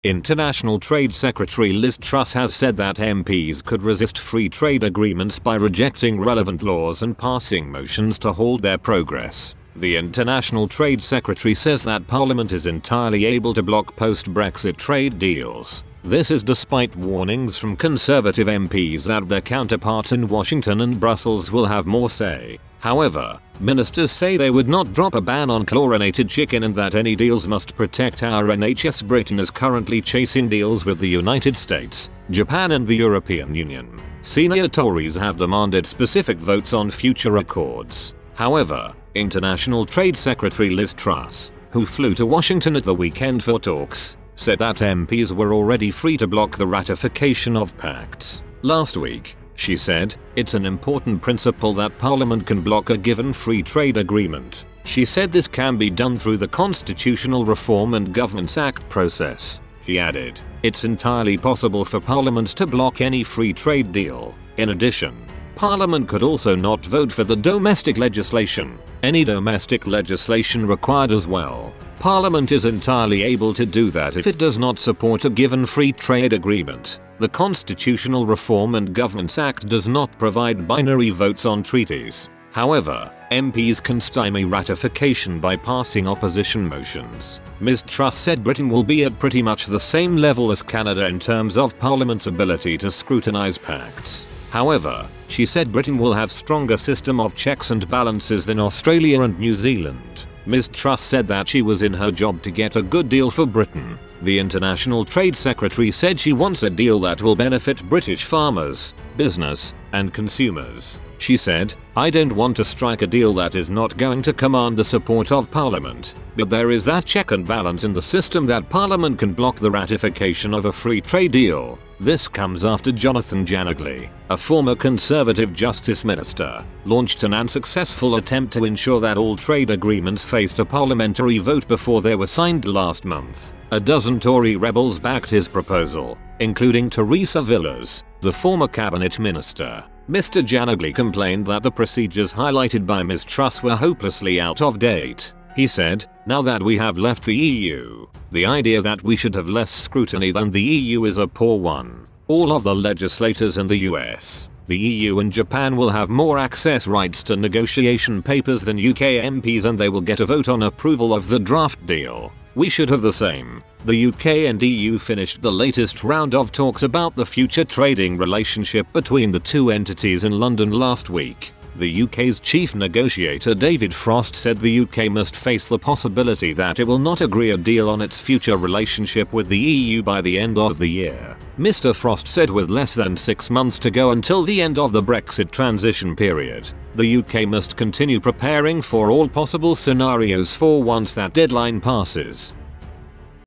International Trade Secretary Liz Truss has said that MPs could resist free trade agreements by rejecting relevant laws and passing motions to halt their progress. The International Trade Secretary says that Parliament is entirely able to block post-Brexit trade deals. This is despite warnings from Conservative MPs that their counterparts in Washington and Brussels will have more say. However, ministers say they would not drop a ban on chlorinated chicken and that any deals must protect our NHS. Britain is currently chasing deals with the United States, Japan and the European Union. Senior Tories have demanded specific votes on future accords. However, International Trade Secretary Liz Truss, who flew to Washington at the weekend for talks, said that MPs were already free to block the ratification of pacts. Last week, she said, "It's an important principle that Parliament can block a given free trade agreement." She said this can be done through the Constitutional Reform and Governance Act process. She added, "It's entirely possible for Parliament to block any free trade deal." In addition, Parliament could also not vote for the domestic legislation. Any domestic legislation required as well. Parliament is entirely able to do that if it does not support a given free trade agreement. The Constitutional Reform and Governance Act does not provide binary votes on treaties. However, MPs can stymie ratification by passing opposition motions. Ms. Truss said Britain will be at pretty much the same level as Canada in terms of Parliament's ability to scrutinise pacts. However, she said Britain will have stronger system of checks and balances than Australia and New Zealand. Ms. Truss said that she was in her job to get a good deal for Britain. The International Trade Secretary said she wants a deal that will benefit British farmers, business, and consumers. She said, "I don't want to strike a deal that is not going to command the support of Parliament, but there is that check and balance in the system that Parliament can block the ratification of a free trade deal." This comes after Jonathan Janagli, a former Conservative Justice Minister, launched an unsuccessful attempt to ensure that all trade agreements faced a parliamentary vote before they were signed last month. A dozen Tory rebels backed his proposal, including Theresa Villiers, the former cabinet minister. Mr. Janagli complained that the procedures highlighted by Ms. Truss were hopelessly out of date. He said, "Now that we have left the EU, the idea that we should have less scrutiny than the EU is a poor one. All of the legislators in the US, the EU and Japan will have more access rights to negotiation papers than UK MPs and they will get a vote on approval of the draft deal. We should have the same." The UK and EU finished the latest round of talks about the future trading relationship between the two entities in London last week. The UK's chief negotiator David Frost said the UK must face the possibility that it will not agree a deal on its future relationship with the EU by the end of the year. Mr. Frost said with less than 6 months to go until the end of the Brexit transition period, the UK must continue preparing for all possible scenarios for once that deadline passes.